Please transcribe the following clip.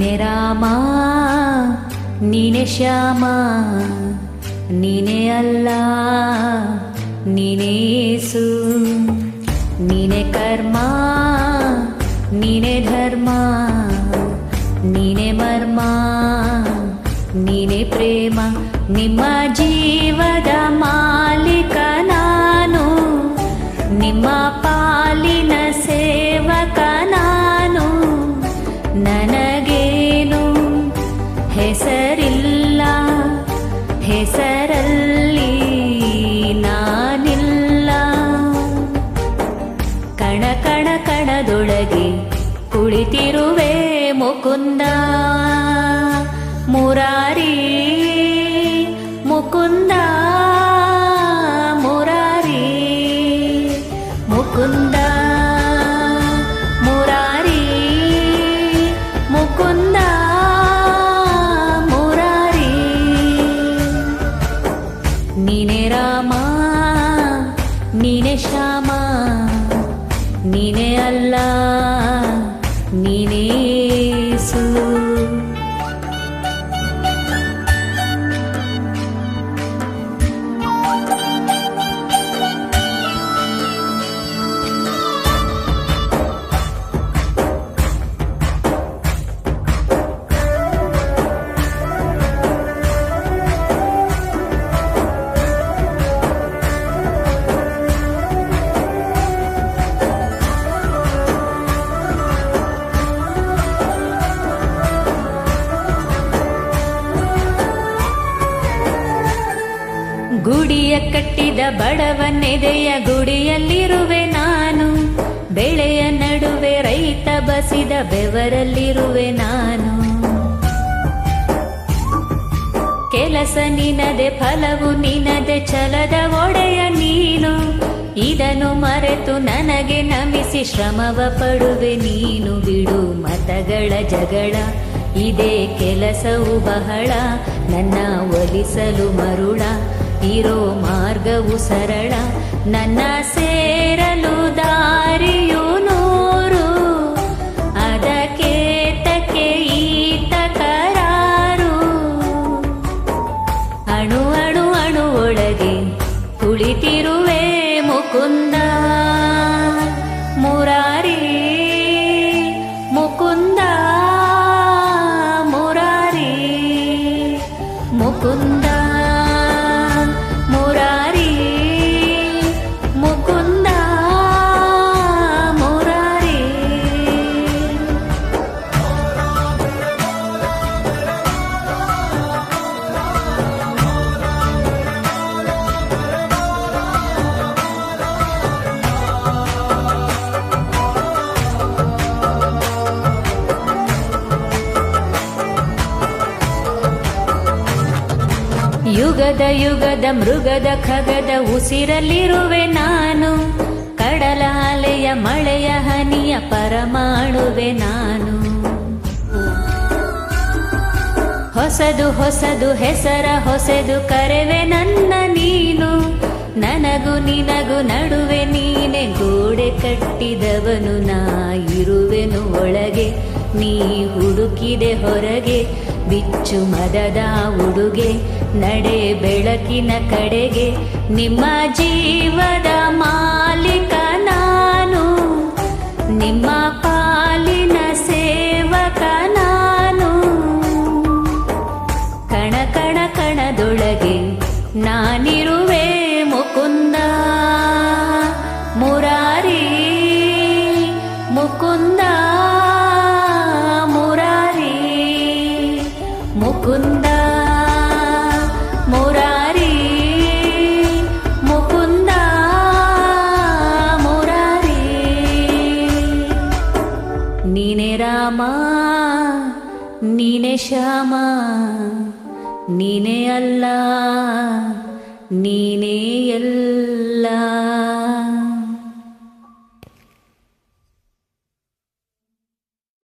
ನೀನೆ ರಾಮ ನೀನೆ ಶ್ಯಾಮ, ನೀನೆ ಅಲ್ಲ ನೀನೆ ಯೇಸು. ನೀನೆ ಕರ್ಮ ನೀನೆ ಧರ್ಮ, ನೀನೆ ಮರ್ಮ ನೀನೆ ಪ್ರೇಮ. ನಿಮ್ಮ ಜೀವದ ಮಾಲೀಕ ನಾನು, ನಿಮ್ಮ ಪಾಲಿನ ಸೇವಕ ನಾನು. ನನಗೇನು ಹೆಸರಿಲ್ಲ, ಹೆಸರಲ್ಲಿ ನಾನಿಲ್ಲ. ಕಣ ಕಣ ಕಣದೊಳಗೆ ಕುಳಿತಿರುವೆ ಮುಕುಂದ ಮುರಾರಿ, ಮುಕುಂದ ಮುರಾರಿ, ಮುಕುಂದ ಮುರಾರಿ, ಮುಕುಂದ ಮುರಾರಿ. ನೀನೆ ರಾಮ ನೀನೆ ಶ್ಯಾಮ, ನೀನೆ ಅಲ್ಲ ನೀನೆ ಯೇಸು. ಗುಡಿಯ ಕಟ್ಟಿದ ಬಡವನೆದೆಯ ಗುಡಿಯಲ್ಲಿರುವೆ ನಾನು, ಬೆಳೆಯ ನಡುವೆ ರೈತ ಬಸಿದ ಬೆವರಲ್ಲಿರುವೆ ನಾನು. ಕೆಲಸ ನಿನದೆ ಫಲವು ನಿನದೆ ಛಲದ ಒಡೆಯ ನೀನು, ಇದನ್ನು ಮರೆತು ನನಗೆ ನಮಿಸಿ ಶ್ರಮವ ಪಡುವೆ ನೀನು. ಬಿಡು ಮತಗಳ ಜಗಳ, ಇದೇ ಕೆಲಸವು ಬಹಳ, ನನ್ನ ಒಲಿಸಲು ಮರುಳ. ಇರೋ ಮಾರ್ಗವು ಸರಳ, ನನ್ನ ಸೇರಲು ದಾರಿಯು ನೂರು. ಅದಕ್ಕೆ ತಕ್ಕೆ ಈತ ಕರಾರು. ಅಣು ಅಣು ಅಣು ಒಳಗೆ ಕುಳಿತಿರುವೆ ಮುಕುಂದ ಮುರಾರಿ, ಮುಕುಂದ ಮುರಾರಿ, ಮುಕುಂದ ಮುರಾರಿ, ಮುಕುಂದ ಮುರಾರಿ. ಯುಗದ ಯುಗದ ಮೃಗದ ಖಗದ ಉಸಿರಲ್ಲಿರುವೆ ನಾನು, ಕಡಲ ಅಲೆಯ ಮಳೆಯ ಹನಿಯ ಪರಮಾಣುವೆ ನಾನು. ಹೊಸದು ಹೊಸದು ಹೆಸರ ಹೊಸದು ಕರೆವೆ ನನ್ನ ನೀನು, ನನಗೂ ನಿನಗೂ ನಡುವೆ ನೀನೆ ಗೋಡೆ ಕಟ್ಟಿದವನು. ನಾ ಇರುವೆನು ಒಳಗೆ, ನೀ ಹುಡುಕಿದೆ ಹೊರಗೆ. ಬಿಚ್ಚು ಮದದ ಉಡುಗೆ, ನಡೆ ಬೆಳಕಿನ ಕಡೆಗೆ. ನಿಮ್ಮ ಜೀವದ ಮಾಲೀಕ ನಾನು, ನಿಮ್ಮ ಪಾಲಿನ ಸೇವಕ ನಾನು. ಕಣ ಕಣ ಕಣದೊಳಗೆ ನಾನಿರುವೆ ಮುಕುಂದ ಮುರಾರಿ, ಮುಕುಂದ ಮುರಾರಿ, ಮುಕುಂದ ಮುರಾರಿ, ಮುಕುಂದ ಮುರಾರಿ. ನೀನೆ ರಾಮ ನೀನೆ ಶ್ಯಾಮ, ನೀನೆ ಅಲ್ಲ ನೀನೇ ಎಲ್ಲ.